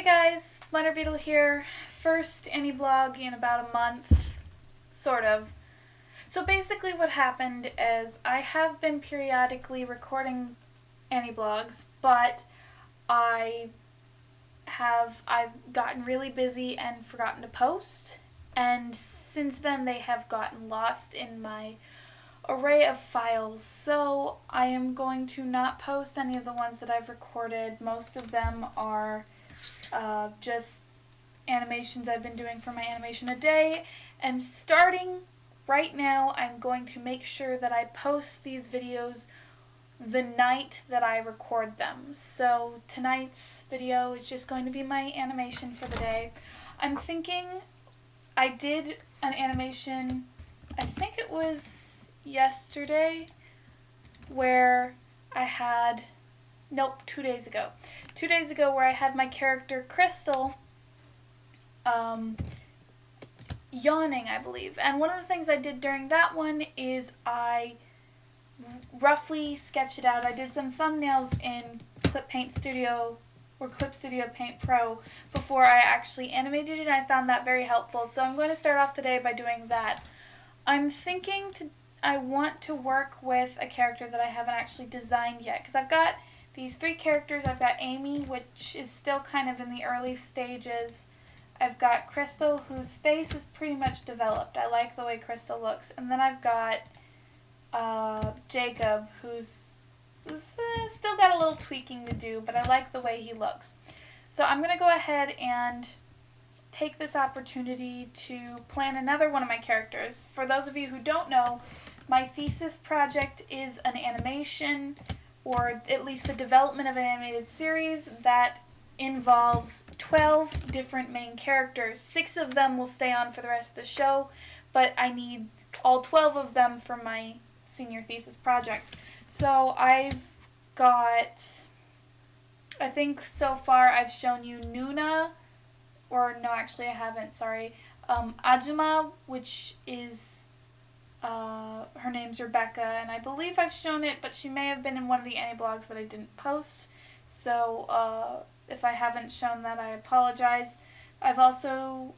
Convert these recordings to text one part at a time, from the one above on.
Hey guys, Letter Beetle here. First aniblog in about a month, sort of. So basically what happened is I have been periodically recording aniblogs, but I've gotten really busy and forgotten to post, and since then they have gotten lost in my array of files. So I am going to not post any of the ones that I've recorded. Most of them are just animations I've been doing for my animation a day, and starting right now I'm going to make sure that I post these videos the night that I record them. So tonight's video is just going to be my animation for the day. I'm thinking I did an animation, I think it was yesterday, where I had 2 days ago. 2 days ago where I had my character Crystal yawning, I believe. And one of the things I did during that one is I roughly sketched it out. I did some thumbnails in Clip Studio Paint Pro before I actually animated it, and I found that very helpful. So I'm going to start off today by doing that. I'm thinking I want to work with a character that I haven't actually designed yet, because I've got these 3 characters. I've got Amy, which is still kind of in the early stages. I've got Crystal, whose face is pretty much developed. I like the way Crystal looks. And then I've got Jacob, who's still got a little tweaking to do, but I like the way he looks. So I'm going to go ahead and take this opportunity to plan another one of my characters. For those of you who don't know, my thesis project is an animation, or at least the development of an animated series that involves 12 different main characters. 6 of them will stay on for the rest of the show, but I need all 12 of them for my senior thesis project. So I've got, I think so far I've shown you Nuna, or no, actually I haven't, sorry, Ajuma, which is, her name's Rebecca, and I believe I've shown it, but she may have been in one of the aniblogs that I didn't post, so if I haven't shown that, I apologize. I've also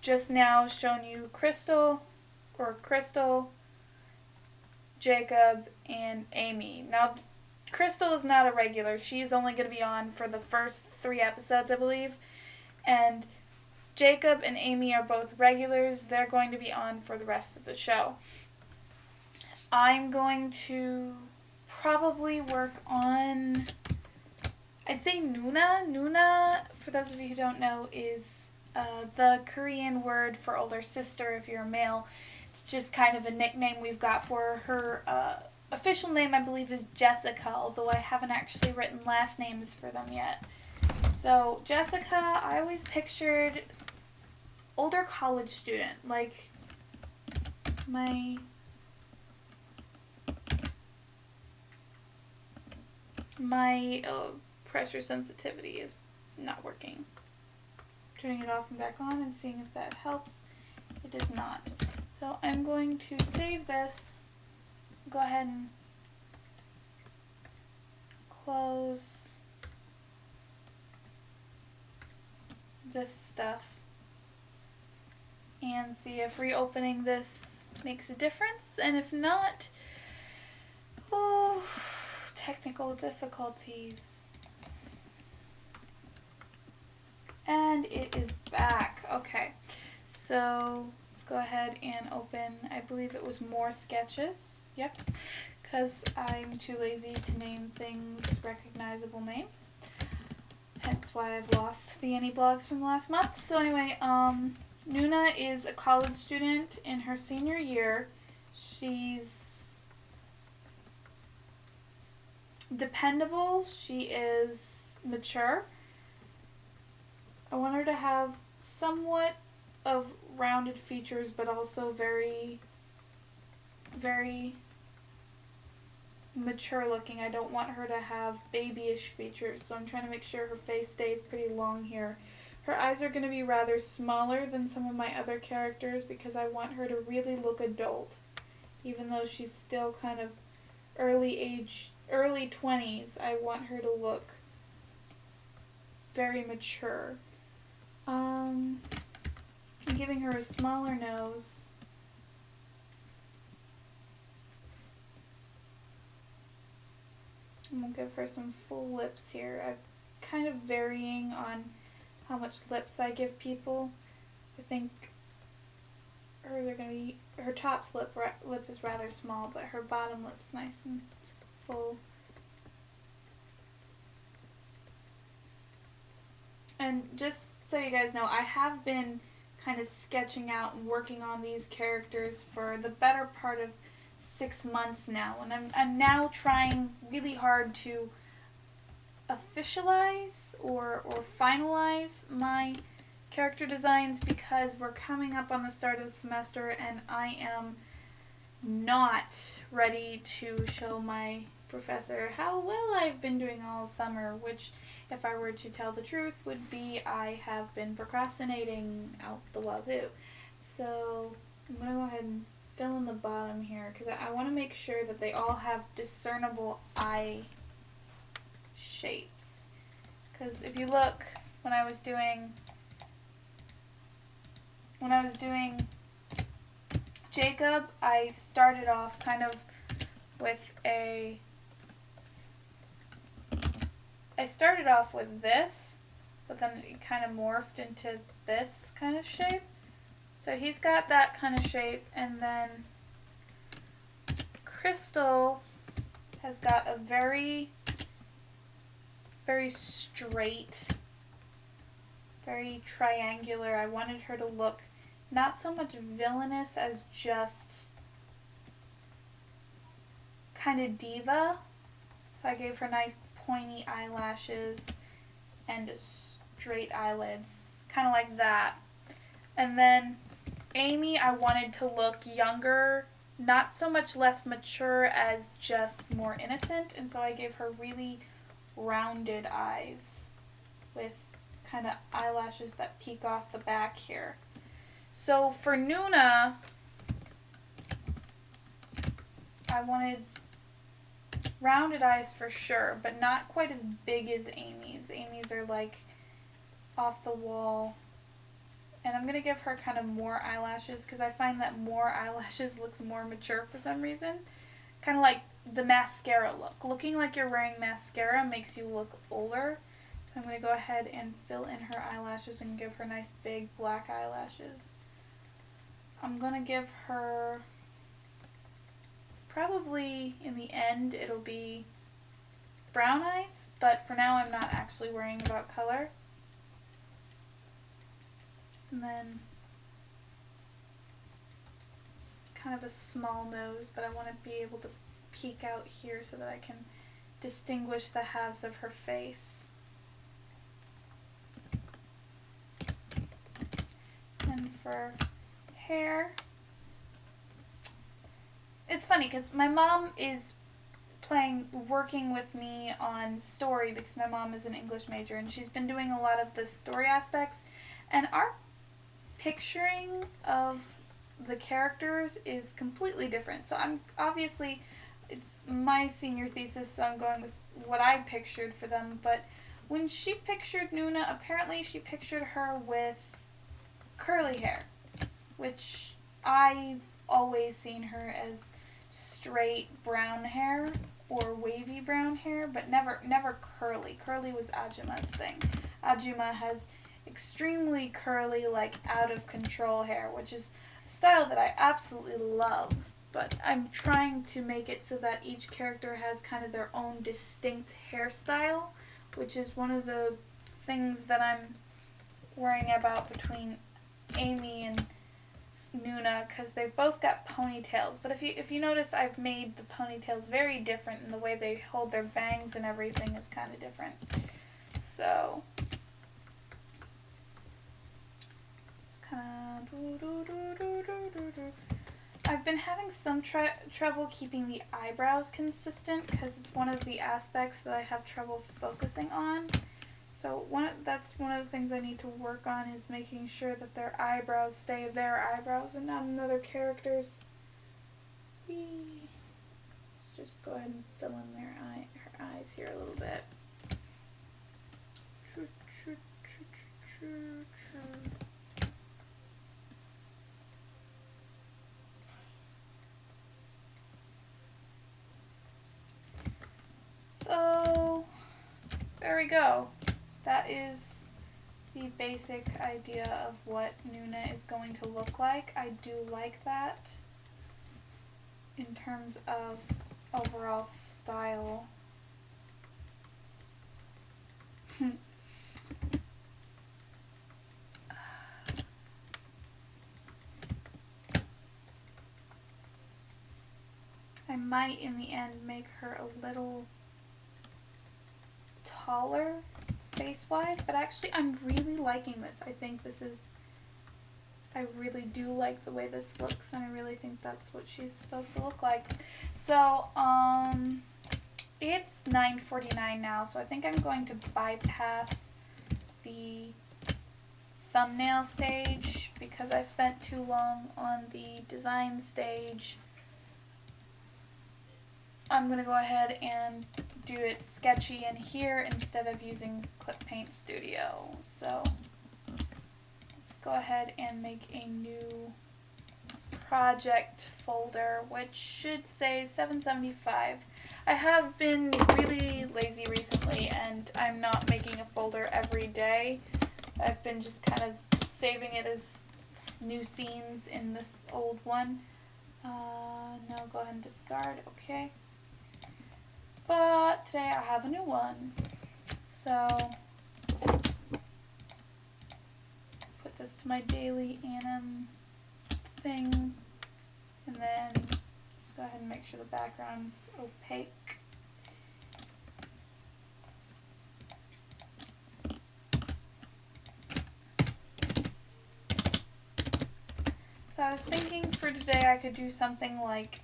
just now shown you Crystal, Jacob, and Amy. Now, Crystal is not a regular. She's only going to be on for the first 3 episodes, I believe, and Jacob and Amy are both regulars. They're going to be on for the rest of the show. I'm going to probably work on, I'd say Nuna. Nuna, for those of you who don't know, is the Korean word for older sister if you're a male. It's just kind of a nickname we've got for her. Her official name, I believe, is Jessica, although I haven't actually written last names for them yet. So Jessica, I always pictured older college student, like my pressure sensitivity is not working. Turning it off and back on and seeing if that helps. It is not. So I'm going to save this, go ahead and close this stuff, and see if reopening this makes a difference, and if not, technical difficulties. And it is back. Okay, so let's go ahead and open, I believe it was more sketches. Yep, because I'm too lazy to name things recognizable names. Hence why I've lost the aniblogs from last month. So anyway, Nuna is a college student in her senior year. She's dependable. She is mature. I want her to have somewhat of rounded features, but also very, very mature looking. I don't want her to have babyish features, so I'm trying to make sure her face stays pretty long here. Her eyes are going to be rather smaller than some of my other characters because I want her to really look adult, even though she's still kind of early 20s. I want her to look very mature. I'm giving her a smaller nose. I'm going to give her some full lips here. I'm kind of varying on how much lips I give people. I think her top lip is rather small, but her bottom lip's nice and full. And just so you guys know, I have been kind of sketching out and working on these characters for the better part of 6 months now, and I'm now trying really hard to officialize or finalize my character designs, because we're coming up on the start of the semester and I am not ready to show my professor how well I've been doing all summer, which, if I were to tell the truth, would be I have been procrastinating out the wazoo. So I'm going to go ahead and fill in the bottom here, because I want to make sure that they all have discernible eye shapes. Because if you look, when I was doing Jacob, I started off kind of with this, but then it kind of morphed into this kind of shape. So he's got that kind of shape, and then Crystal has got a very, very straight, very triangular. I wanted her to look not so much villainous as just kind of diva. So I gave her nice pointy eyelashes and straight eyelids, kind of like that. And then Amy, I wanted to look younger, not so much less mature as just more innocent, and so I gave her really rounded eyes with kind of eyelashes that peek off the back here. So for Nuna, I wanted rounded eyes for sure, but not quite as big as Amy's. Amy's are like off the wall. And I'm going to give her kind of more eyelashes, because I find that more eyelashes looks more mature for some reason. Kind of like the mascara look. Looking like you're wearing mascara makes you look older. So I'm going to go ahead and fill in her eyelashes and give her nice big black eyelashes. I'm going to give her, probably in the end it'll be brown eyes, but for now I'm not actually worrying about color. And then kind of a small nose, but I want to be able to peek out here so that I can distinguish the halves of her face. And for hair, it's funny because my mom is working with me on story, because my mom is an English major and she's been doing a lot of the story aspects, and our picturing of the characters is completely different. So I'm obviously, it's my senior thesis, so I'm going with what I pictured for them, but when she pictured Nuna, apparently she pictured her with curly hair, which I've always seen her as straight brown hair or wavy brown hair, but never curly. Curly was Ajuma's thing. Ajuma has extremely curly, like out of control hair, which is a style that I absolutely love, but I'm trying to make it so that each character has kind of their own distinct hairstyle, which is one of the things that I'm worrying about between Amy and Nuna, because they've both got ponytails, but if you notice, I've made the ponytails very different, and the way they hold their bangs and everything is kind of different. So I've been having some trouble keeping the eyebrows consistent, because it's one of the aspects that I have trouble focusing on. So that's one of the things I need to work on, is making sure that their eyebrows stay their eyebrows and not another character's. Let's just go ahead and fill in her eyes here a little bit. there we go. That is the basic idea of what Nuna is going to look like. I do like that in terms of overall style. I might in the end make her a little taller face-wise, but actually I'm really liking this. I think this is, I really do like the way this looks, and I really think that's what she's supposed to look like. So, it's 9:49 now, so I think I'm going to bypass the thumbnail stage because I spent too long on the design stage. I'm going to go ahead and do it sketchy in here instead of using Clip Paint Studio. So let's go ahead and make a new project folder, which should say 775. I have been really lazy recently, and I'm not making a folder every day. I've been just kind of saving it as new scenes in this old one. No, go ahead and discard. Okay. But today I have a new one. So put this to my daily anim thing, and then just go ahead and make sure the background's opaque. So I was thinking for today I could do something like,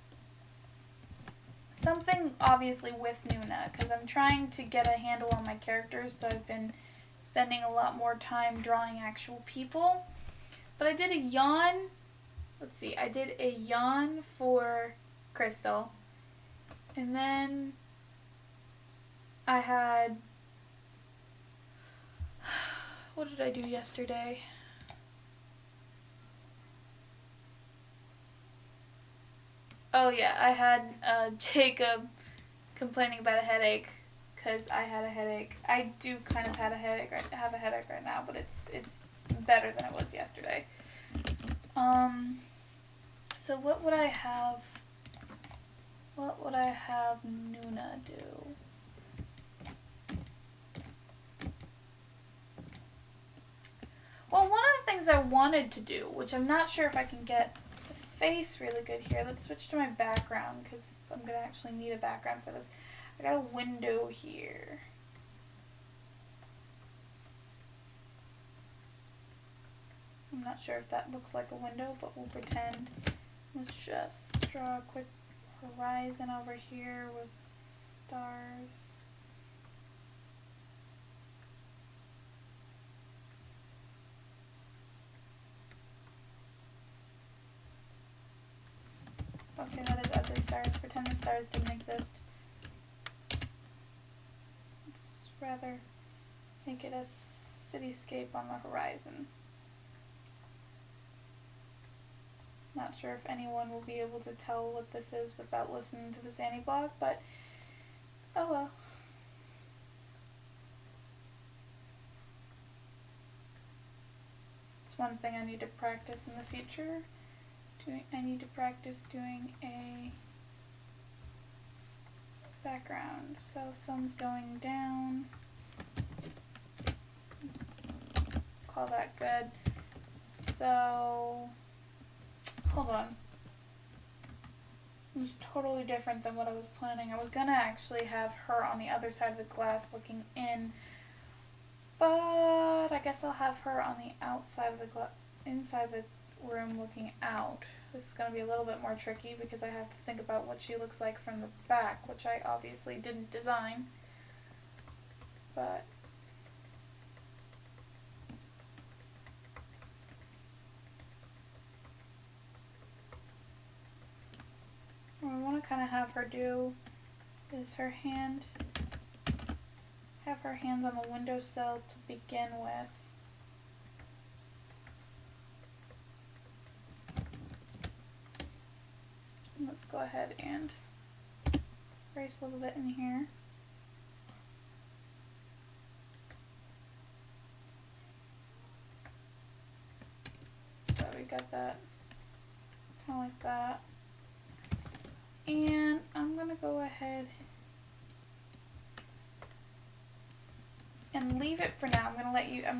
something obviously with Nuna, because I'm trying to get a handle on my characters, so I've been spending a lot more time drawing actual people. But I did a yawn, let's see, I did a yawn for Crystal, and then I had, what did I do yesterday? Oh yeah, I had Jacob complaining about a headache because I had a headache. I do kind of have a headache right now, but it's better than it was yesterday. So what would I have? What would I have Nuna do? Well, one of the things I wanted to do, which I'm not sure if I can get the face really good here. Let's switch to my background because I'm going to actually need a background for this. I got a window here. I'm not sure if that looks like a window, but we'll pretend. Let's just draw a quick horizon over here with stars. Okay, that is other stars. Pretend the stars didn't exist. Let's rather make it a cityscape on the horizon. Not sure if anyone will be able to tell what this is without listening to this aniblog, but oh well. It's one thing I need to practice in the future. I need to practice doing a background. So sun's going down. Call that good. So hold on. It was totally different than what I was planning. I was gonna actually have her on the other side of the glass looking in, but I guess I'll have her on the outside of the inside the room looking out. This is going to be a little bit more tricky because I have to think about what she looks like from the back, which I obviously didn't design. But what I want to kind of have her do is have her hands on the windowsill to begin with. Let's go ahead and erase a little bit in here. got that kind of like that. And I'm gonna go ahead and leave it for now. I'm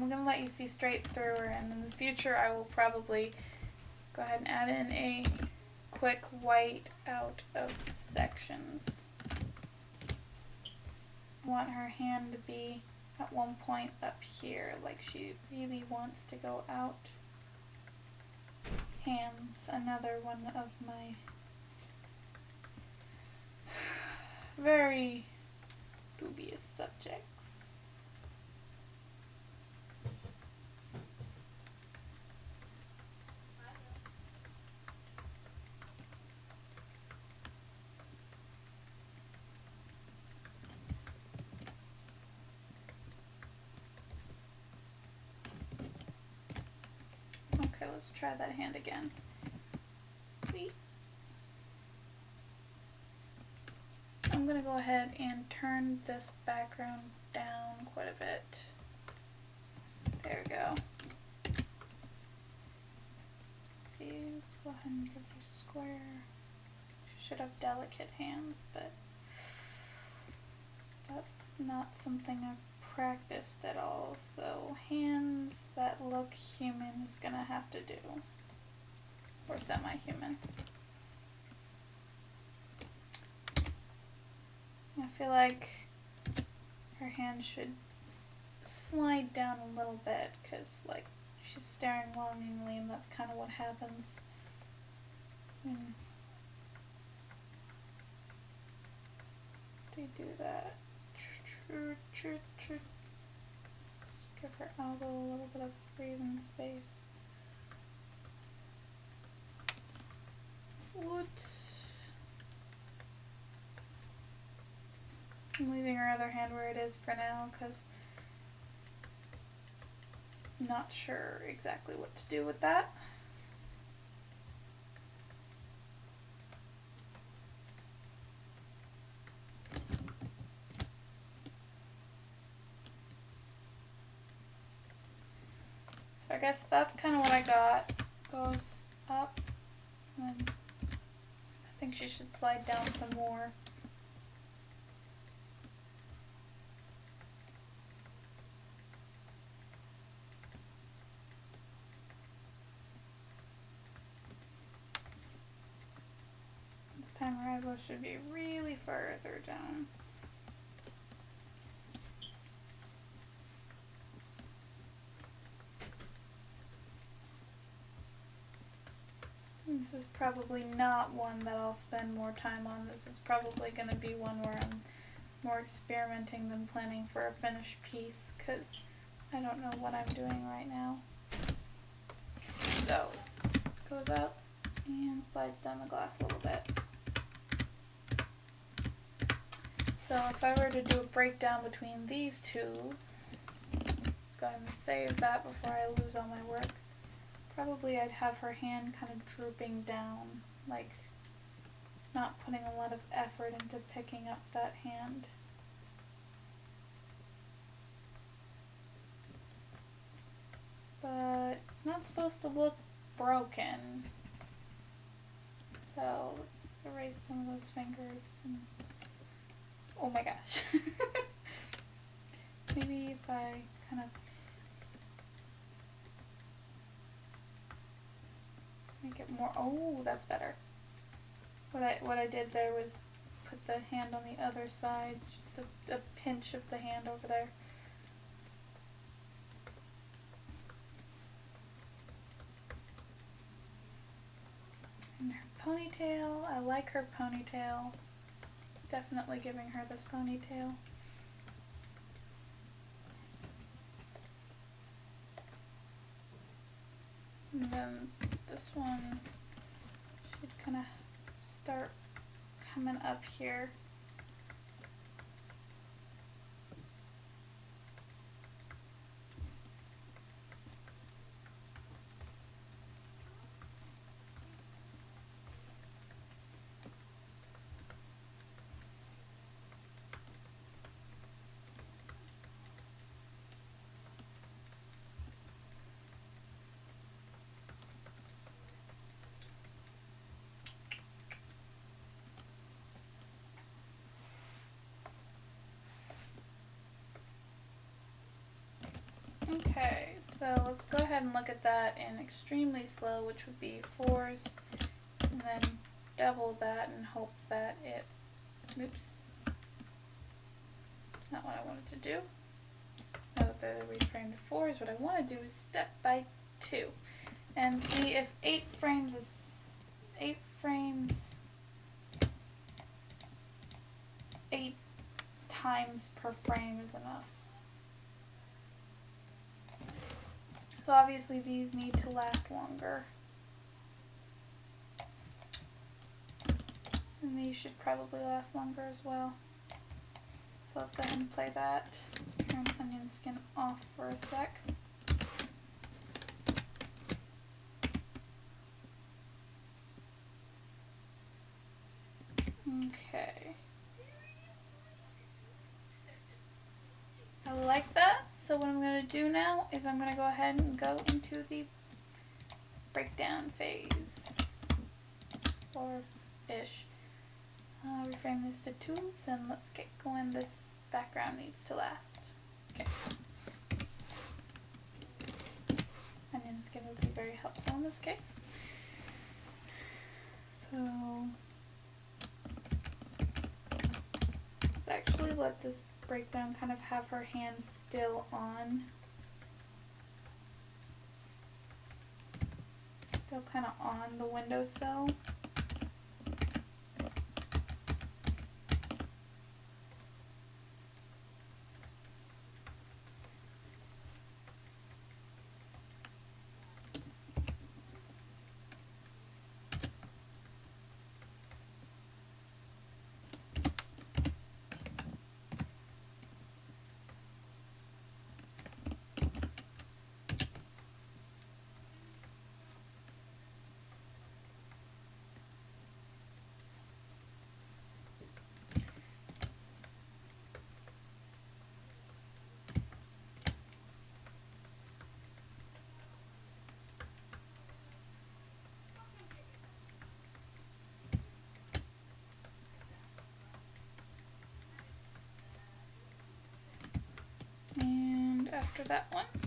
gonna let you see straight through her, and in the future I will probably go ahead and add in a quick white out of sections. I want her hand to be at one point up here, like she really wants to go out. Hands, another one of my very dubious subjects. Okay, let's try that hand again. Wait. I'm gonna go ahead and turn this background down quite a bit. There we go. Let's see, let's go ahead and give her a square. She should have delicate hands, but that's not something I've practiced at all, so hands that look human is gonna have to do. Or semi-human. I feel like her hand should slide down a little bit, because like she's staring longingly, and that's kind of what happens when they do that. Just give her elbow a little bit of breathing space. What? I'm leaving her other hand where it is for now, because I'm not sure exactly what to do with that. So I guess that's kind of what I got. Goes up, and then I think she should slide down some more. This time her eyebrow should be really further down. This is probably not one that I'll spend more time on. This is probably going to be one where I'm more experimenting than planning for a finished piece, because I don't know what I'm doing right now. So, goes up and slides down the glass a little bit. So if I were to do a breakdown between these two, let's go ahead and save that before I lose all my work. Probably I'd have her hand kind of drooping down, like not putting a lot of effort into picking up that hand. But it's not supposed to look broken. So let's erase some of those fingers. And oh my gosh. Maybe if I kind of make it more, oh, that's better. What I did there was put the hand on the other side, just a pinch of the hand over there. And her ponytail, I like her ponytail. Definitely giving her this ponytail. And then this one should kind of start coming up here. So let's go ahead and look at that in extremely slow, which would be 4s, and then double that and hope that it, oops, not what I wanted to do. Now that they're reframed to 4s, what I want to do is step by 2 and see if 8 frames, 8 times per frame is enough. So obviously these need to last longer. And these should probably last longer as well. So let's go ahead and play that. Turn onion skin off for a sec. Okay. I like that. So what I'm going to do now is I'm going to go ahead and go into the breakdown phase. Or ish. Reframe this to 2s and let's get going. This background needs to last. Okay. Onion skin would be very helpful in this case. So let's actually let this breakdown kind of have her hands still on. Still kind of on the windowsill. After that one, I'm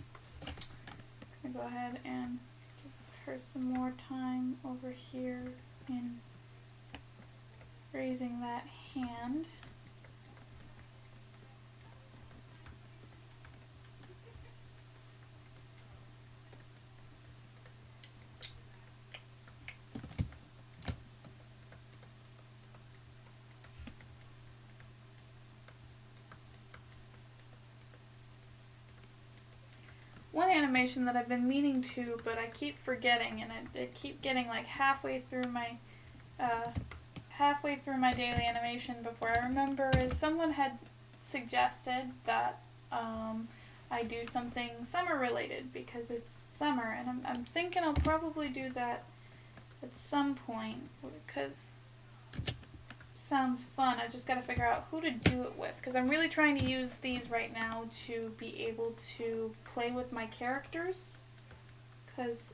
going to go ahead and give her some more time over here in raising that hand. One animation that I've been meaning to, but I keep forgetting, and I keep getting like halfway through my daily animation before I remember, is someone had suggested that I do something summer related because it's summer, and I'm thinking I'll probably do that at some point because sounds fun. I just got to figure out who to do it with because I'm really trying to use these right now to be able to play with my characters because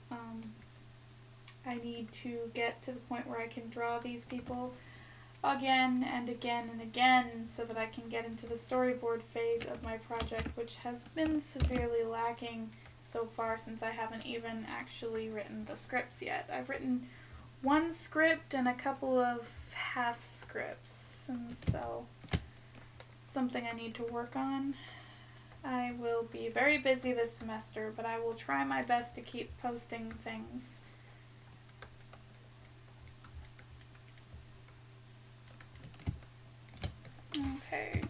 I need to get to the point where I can draw these people again and again and again so that I can get into the storyboard phase of my project, which has been severely lacking so far since I haven't even actually written the scripts yet. I've written one script and a couple of half scripts, and so it's something I need to work on. I will be very busy this semester, but I will try my best to keep posting things. Okay.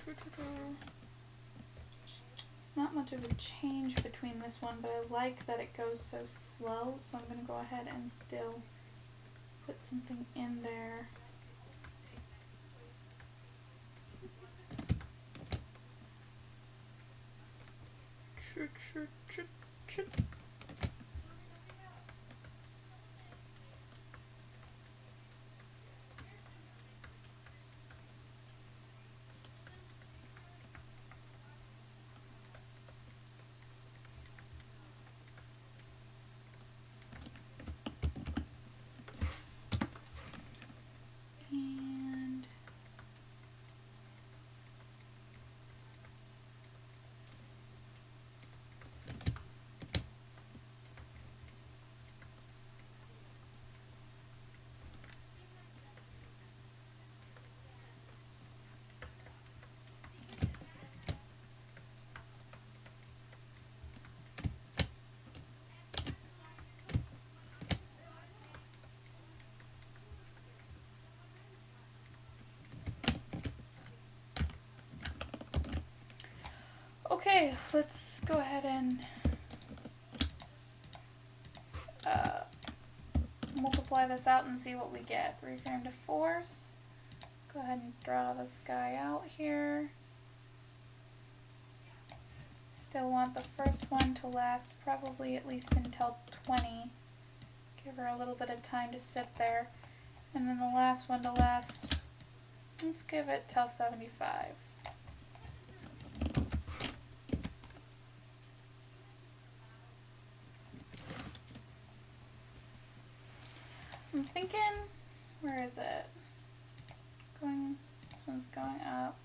It's not much of a change between this one, but I like that it goes so slow, so I'm going to go ahead and still put something in there. Okay, let's go ahead and multiply this out and see what we get. Reframe to force. Let's go ahead and draw this guy out here. Still want the first one to last probably at least until 20. Give her a little bit of time to sit there. And then the last one to last, let's give it till 75. I'm thinking, where is it? This one's going up.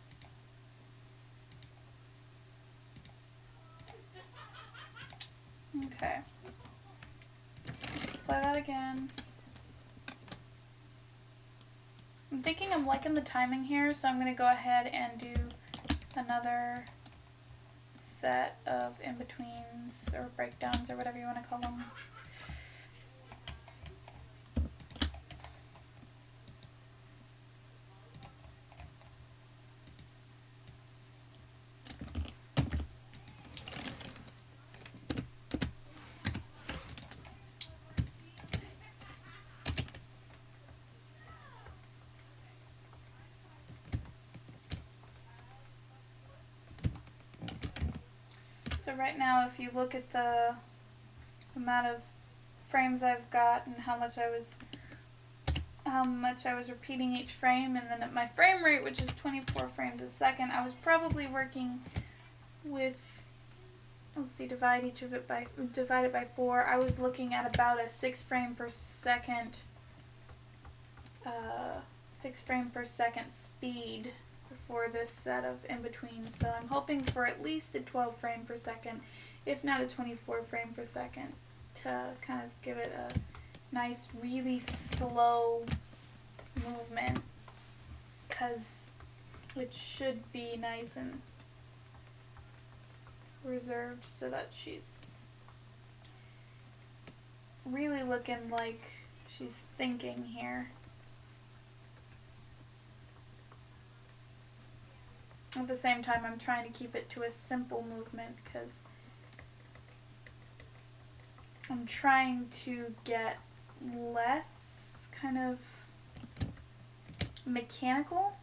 Okay. Let's play that again. I'm thinking I'm liking the timing here, so I'm going to go ahead and do another set of in-betweens or breakdowns or whatever you want to call them. So right now, if you look at the amount of frames I've got and how much I was repeating each frame, and then at my frame rate, which is 24 frames a second, I was probably working with, let's see, divide it by 4. I was looking at about a 6 frame per second speed for this set of in-betweens, so I'm hoping for at least a 12 frame per second, if not a 24 frame per second, to kind of give it a nice, really slow movement, because it should be nice and reserved so that she's really looking like she's thinking here. At the same time, I'm trying to keep it to a simple movement because I'm trying to get less kind of mechanical.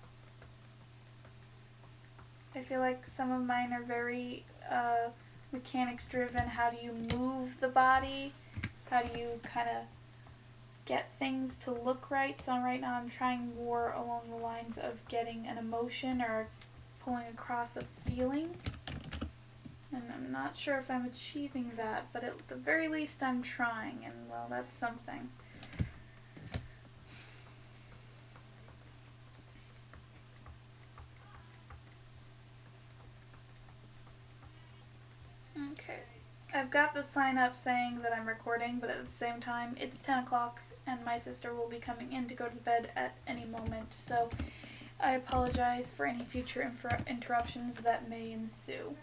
I feel like some of mine are very mechanics driven. How do you move the body? How do you kind of get things to look right? So right now I'm trying more along the lines of getting an emotion or pulling across a feeling, and I'm not sure if I'm achieving that, but at the very least I'm trying, and well, that's something. Okay, I've got the sign up saying that I'm recording, but at the same time it's 10 o'clock and my sister will be coming in to go to bed at any moment, so I apologize for any future interruptions that may ensue.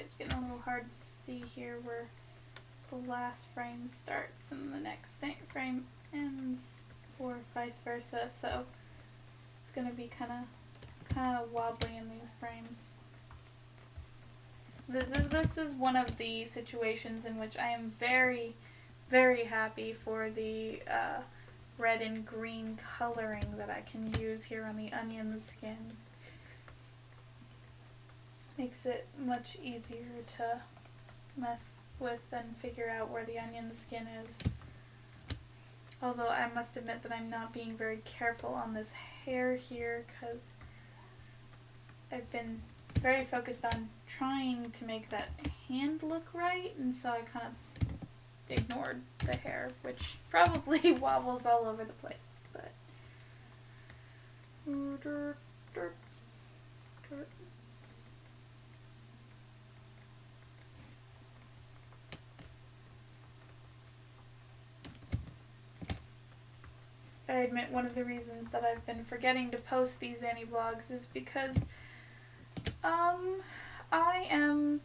it's getting a little hard to see here where the last frame starts and the next frame ends, or vice versa. So it's gonna be kind of wobbly in these frames. This is one of the situations in which I am very, very happy for the red and green coloring that I can use here on the onion skin. Makes it much easier to mess with and figure out where the onion skin is. Although I must admit that I'm not being very careful on this hair here because I've been very focused on trying to make that hand look right, and so I kind of ignored the hair, which probably wobbles all over the place, but I admit one of the reasons that I've been forgetting to post these aniblogs is because I am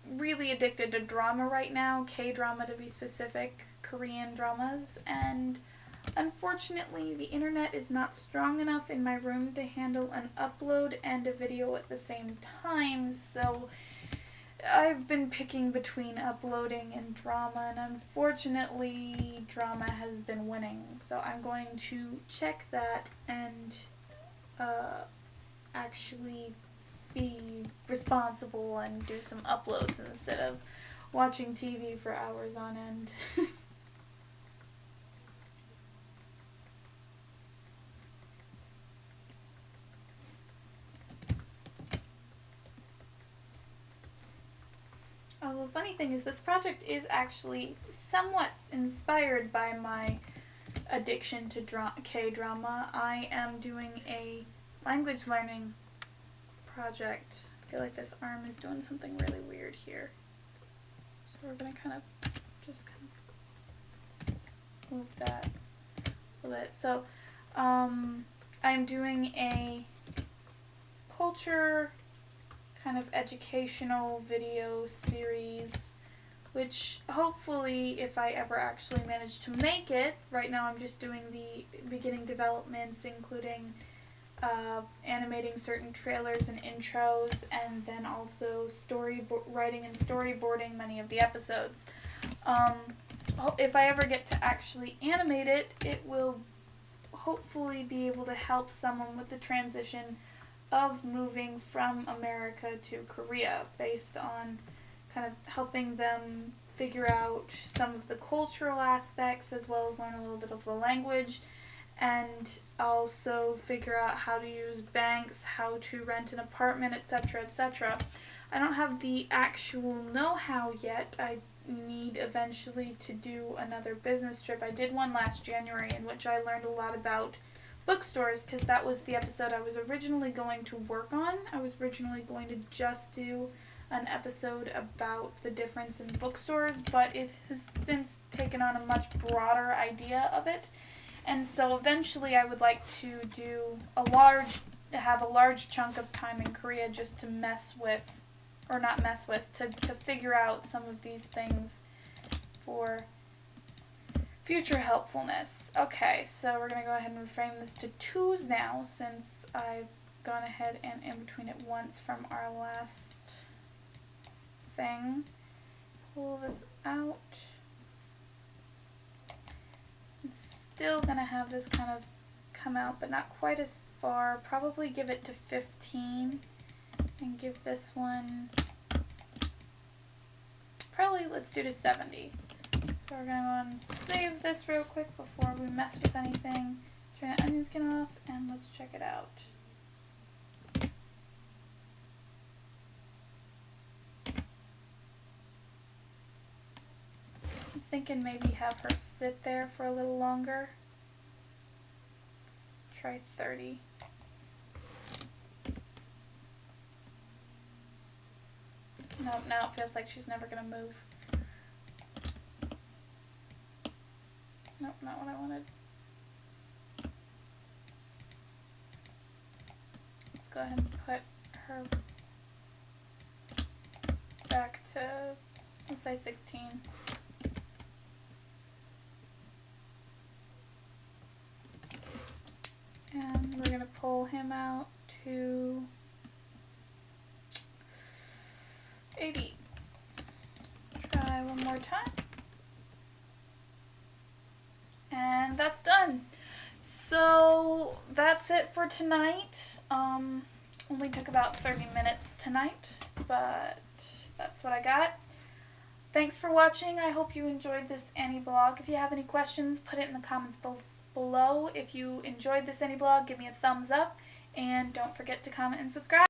really addicted to drama right now, K-drama to be specific, Korean dramas, and unfortunately the internet is not strong enough in my room to handle an upload and a video at the same time, so I've been picking between uploading and drama, and unfortunately drama has been winning, so I'm going to check that and actually be responsible and do some uploads instead of watching TV for hours on end. Oh, the funny thing is this project is actually somewhat inspired by my addiction to K-drama. I am doing a language learning project. I feel like this arm is doing something really weird here. So we're going to kind of just move that a little bit. So I'm doing a culture kind of educational video series, which hopefully, if I ever actually manage to make it, right now I'm just doing the beginning developments, including animating certain trailers and intros, and then also writing and storyboarding many of the episodes. If I ever get to actually animate it, it will hopefully be able to help someone with the transition of moving from America to Korea, based on kind of helping them figure out some of the cultural aspects as well as learn a little bit of the language, and also figure out how to use banks, how to rent an apartment, etc., etc. I don't have the actual know-how yet. I need eventually to do another business trip. I did one last January in which I learned a lot about bookstores, because that was the episode I was originally going to work on. I was originally going to just do an episode about the difference in bookstores, but it has since taken on a much broader idea of it. And so eventually I would like to have a large chunk of time in Korea just to to figure out some of these things for future helpfulness. Okay, so we're going to go ahead and reframe this to 2s now, since I've gone ahead and in between it once from our last thing. Pull this out. I'm still going to have this kind of come out, but not quite as far. Probably give it to 15 and give this one, probably let's do to 70. So we're going to go ahead and save this real quick before we mess with anything. Turn the onion skin off and let's check it out. I'm thinking maybe have her sit there for a little longer. Let's try 30. Nope, now it feels like she's never going to move. Nope, not what I wanted. Let's go ahead and put her back to, let's say 16. And we're going to pull him out to 80. Try one more time. And that's done. So that's it for tonight. Only took about 30 minutes tonight, but that's what I got. Thanks for watching. I hope you enjoyed this aniblog. If you have any questions, put it in the comments below. If you enjoyed this aniblog, give me a thumbs up, and don't forget to comment and subscribe.